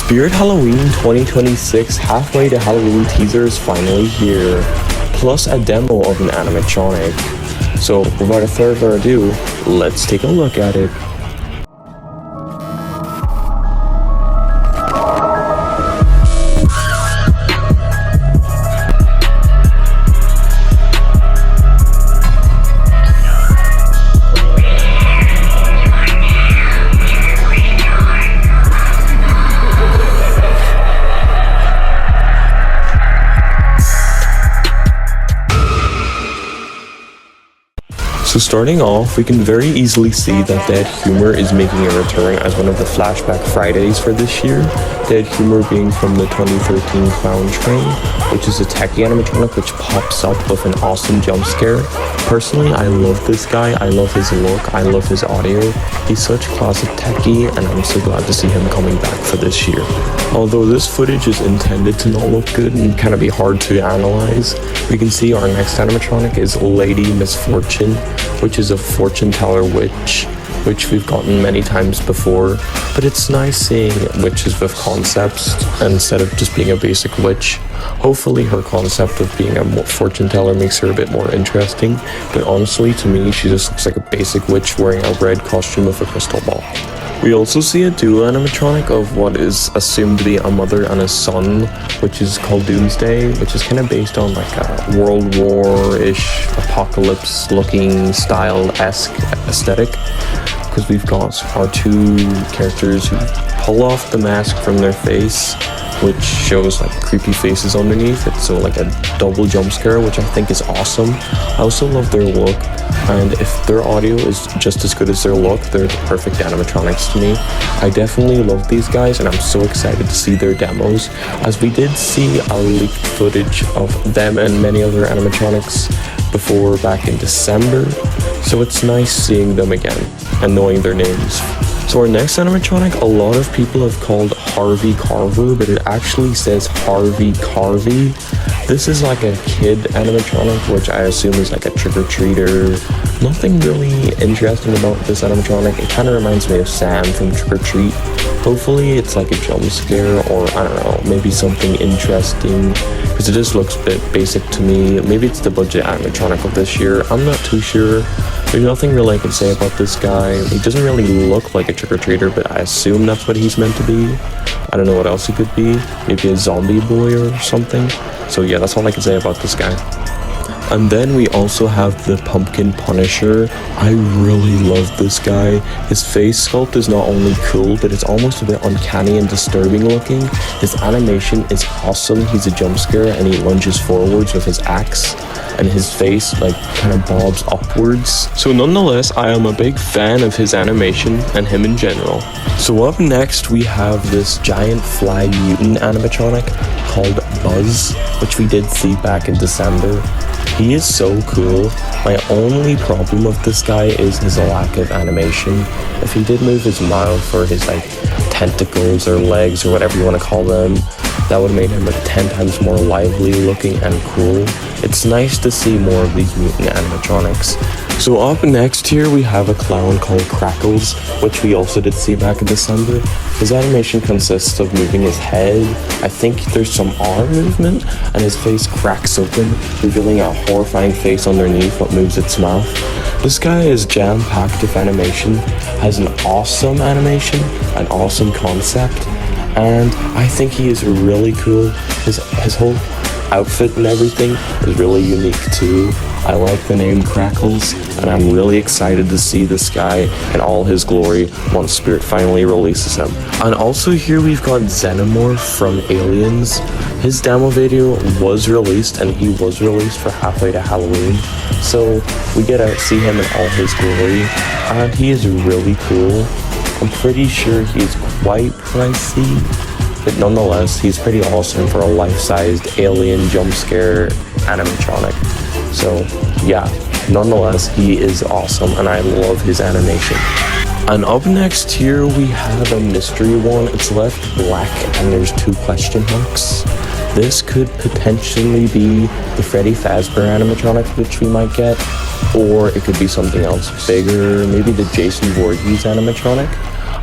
Spirit Halloween 2026 Halfway to Halloween teaser is finally here, plus a demo of an animatronic. So without further ado, let's take a look at it. So starting off, we can very easily see that Dead Humor is making a return as one of the Flashback Fridays for this year. Dead Humor being from the 2013 Clown Train, which is a techie animatronic which pops up with an awesome jump scare. Personally, I love this guy, I love his look, I love his audio. He's such classic techie, and I'm so glad to see him coming back for this year. Although this footage is intended to not look good and kind of be hard to analyze, we can see our next animatronic is Lady Misfortune, which is a fortune teller witch, which we've gotten many times before, but it's nice seeing witches with concepts instead of just being a basic witch. Hopefully her concept of being a fortune teller makes her a bit more interesting, but honestly to me she just looks like a basic witch wearing a red costume with a crystal ball. We also see a dual animatronic of what is assumed to be a mother and a son, which is called Doomsday, which is kind of based on like a World War-ish apocalypse-looking style-esque aesthetic, because we've got our two characters who pull off the mask from their face, which shows like creepy faces underneath it, so like a double jump scare, which I think is awesome. I also love their look, and if their audio is just as good as their look, they're the perfect animatronics to me. I definitely love these guys, and I'm so excited to see their demos, as we did see a leaked footage of them and many other animatronics before back in December, so it's nice seeing them again and knowing their names. So our next animatronic, a lot of people have called Harvey Carver, but it actually says Harvey Carvey. This is like a kid animatronic, which I assume is like a trick-or-treater. Nothing really interesting about this animatronic. It kind of reminds me of Sam from Trick or Treat. Hopefully it's like a jump scare, or I don't know, maybe something interesting, because it just looks a bit basic to me. Maybe it's the budget animatronic of this year, I'm not too sure. There's nothing really I can say about this guy. He doesn't really look like a trick-or-treater, but I assume that's what he's meant to be. I don't know what else he could be. Maybe a zombie boy or something. So yeah, that's all I can say about this guy. And then we also have the Pumpkin Punisher. I really love this guy. His face sculpt is not only cool, but it's almost a bit uncanny and disturbing looking. His animation is awesome. He's a jump scare and he lunges forwards with his axe, and his face like kind of bobs upwards. So nonetheless, I am a big fan of his animation and him in general. So up next we have this giant flag mutant animatronic called Buzz, which we did see back in December. He is so cool. My only problem with this guy is his lack of animation. If he did move his mouth or his like tentacles or legs or whatever you want to call them, that would have made him like 10 times more lively looking and cool. It's nice to see more of these mutant animatronics. So up next here we have a clown called Crackles, which we also did see back in December. His animation consists of moving his head. I think there's some arm movement, and his face cracks open, revealing a horrifying face underneath what moves its mouth. This guy is jam-packed with animation, has an awesome animation, an awesome concept, and I think he is really cool. His whole outfit and everything is really unique too. I like the name Crackles, and I'm really excited to see this guy in all his glory once Spirit finally releases him. And also here we've got Xenomorph from Aliens. His demo video was released, and he was released for Halfway to Halloween, so we get to see him in all his glory, and he is really cool. I'm pretty sure he's quite pricey, but nonetheless, he's pretty awesome for a life-sized alien jump scare animatronic. So yeah, nonetheless, he is awesome, and I love his animation. And up next here, we have a mystery one. It's left black, and there's 2 question marks. This could potentially be the Freddy Fazbear animatronic, which we might get, or it could be something else bigger, maybe the Jason Voorhees animatronic.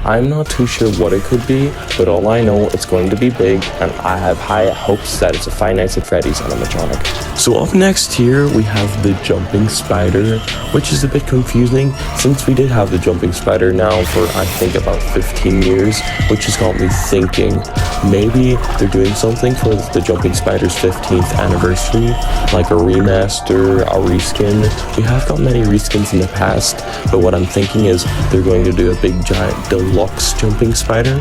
I'm not too sure what it could be, but all I know it's going to be big, and I have high hopes that it's a Five Nights at Freddy's animatronic. So up next here we have the jumping spider, which is a bit confusing since we did have the jumping spider now for I think about 15 years, which has got me thinking maybe they're doing something for the jumping spider's 15th anniversary, like a remaster, a reskin. We have got many reskins in the past, but what I'm thinking is they're going to do a big giant deluxe jumping spider,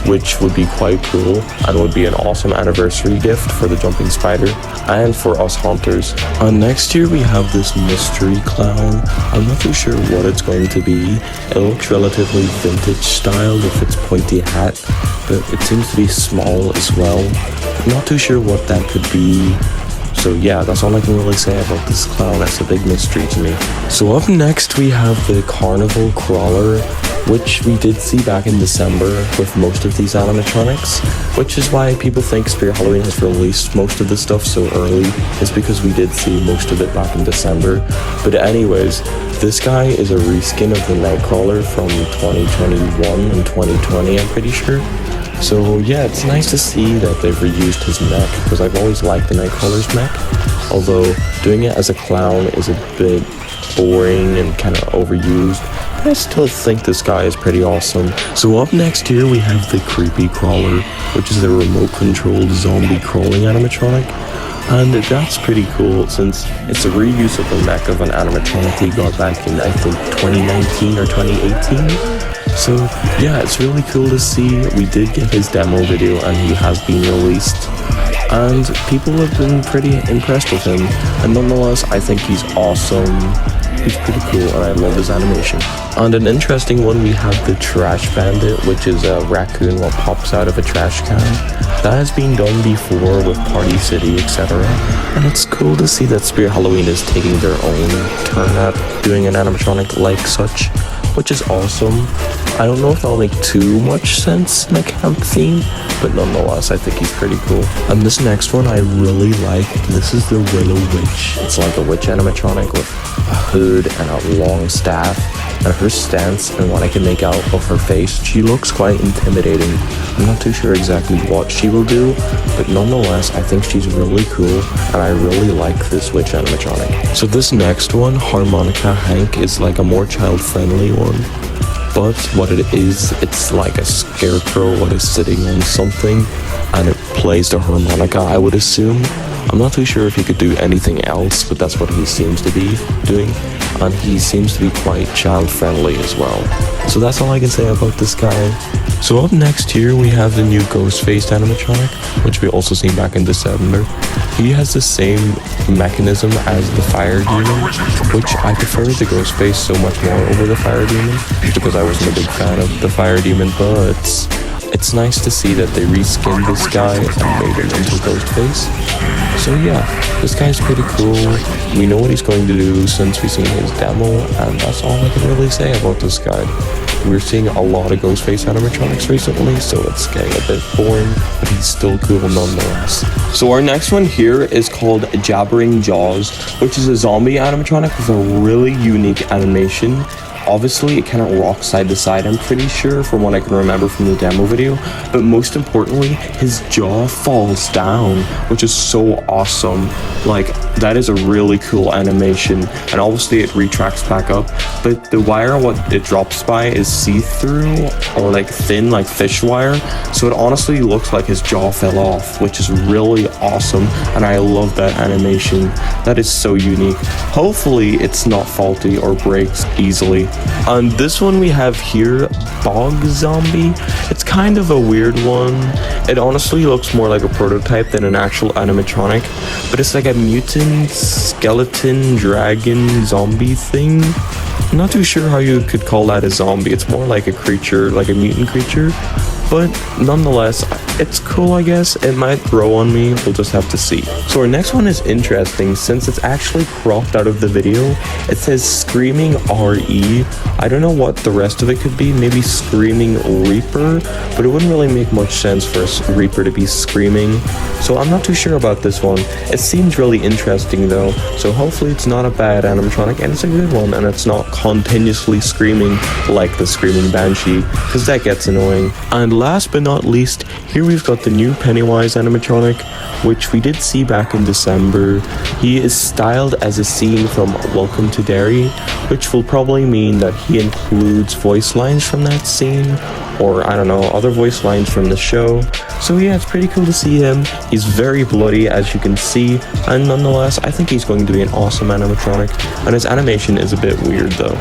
which would be quite cool and would be an awesome anniversary gift for the jumping spider and for us haunters. Next year we have this mystery clown. I'm not too sure what it's going to be. It looks relatively vintage style with its pointy hat, but it seems to be small as well. I'm not too sure what that could be. So yeah, that's all I can really say about this clown. That's a big mystery to me. So up next we have the carnival crawler, which we did see back in December with most of these animatronics, which is why people think Spirit Halloween has released most of this stuff so early, is because we did see most of it back in December. But anyways, this guy is a reskin of the Nightcrawler from 2021 and 2020, I'm pretty sure. So yeah, it's nice to see that they've reused his neck, because I've always liked the Nightcrawler's neck, although doing it as a clown is a bit boring and kind of overused. But I still think this guy is pretty awesome. So up next here we have the Creepy Crawler, which is a remote controlled zombie crawling animatronic. And that's pretty cool since it's a reuse of the neck of an animatronic we got back in I think 2019 or 2018. So yeah, it's really cool to see. We did get his demo video and he has been released, and people have been pretty impressed with him, and nonetheless I think he's awesome. He's pretty cool and I love his animation. And an interesting one, we have the Trash Bandit, which is a raccoon that pops out of a trash can. That has been done before with Party City, etc. And it's cool to see that Spirit Halloween is taking their own turn at doing an animatronic like such, which is awesome. I don't know if that'll make too much sense in a camp theme, but nonetheless, I think he's pretty cool. And this next one I really like. This is the Willow Witch. It's like a witch animatronic with a hood and a long staff. And her stance and what I can make out of her face, she looks quite intimidating. I'm not too sure exactly what she will do, but nonetheless, I think she's really cool, and I really like this witch animatronic. So this next one, Harmonica Hank, is like a more child-friendly one. But what it is, it's like a scarecrow that is sitting on something, and it plays the harmonica, I would assume. I'm not too sure if he could do anything else, but that's what he seems to be doing. And he seems to be quite child-friendly as well. So that's all I can say about this guy. So up next here, we have the new Ghostface animatronic, which we also seen back in December. He has the same mechanism as the Fire Demon, which I prefer the Ghostface so much more over the Fire Demon, because I wasn't a big fan of the Fire Demon, but it's nice to see that they reskinned this guy and made him into Ghostface. So yeah, this guy's pretty cool. We know what he's going to do since we've seen his demo, and that's all I can really say about this guy. We're seeing a lot of Ghostface animatronics recently, so it's getting a bit boring, but he's still cool nonetheless. So our next one here is called Jabbering Jaws, which is a zombie animatronic with a really unique animation. Obviously, it kind of rocks side to side, I'm pretty sure, from what I can remember from the demo video. But most importantly, his jaw falls down, which is so awesome. Like, that is a really cool animation. And obviously, it retracts back up. But the wire, what it drops by, is see-through or like thin, like fish wire. So it honestly looks like his jaw fell off, which is really awesome. And I love that animation. That is so unique. Hopefully, it's not faulty or breaks easily. On this one we have here, Bog Zombie. It's kind of a weird one. It honestly looks more like a prototype than an actual animatronic, but it's like a mutant skeleton dragon zombie thing. I'm not too sure how you could call that a zombie. It's more like a creature, like a mutant creature, but nonetheless, It's cool, I guess. It might grow on me, we'll just have to see. So our next one is interesting since it's actually cropped out of the video. It says Screaming RE. I don't know what the rest of it could be, maybe Screaming Reaper, but it wouldn't really make much sense for a Reaper to be screaming. So I'm not too sure about this one. It seems really interesting though, so hopefully it's not a bad animatronic and it's a good one and it's not continuously screaming like the Screaming Banshee, because that gets annoying. And last but not least, here we've got the new Pennywise animatronic, which we did see back in December. He is styled as a scene from Welcome to Derry, which will probably mean that he includes voice lines from that scene, or I don't know, other voice lines from the show. So yeah, it's pretty cool to see him. He's very bloody, as you can see, and nonetheless, I think he's going to be an awesome animatronic, and his animation is a bit weird though.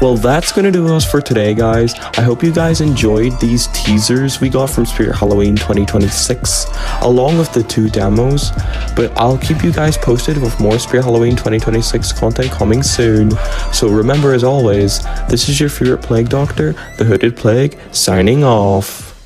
Well, that's gonna do us for today, guys. I hope you guys enjoyed these teasers we got from Spirit Halloween 2026, along with the 2 demos, but I'll keep you guys posted with more Spirit Halloween 2026 content coming soon. So remember, as always, this is your favorite Plague Doctor, the Hooded Plague, signing off.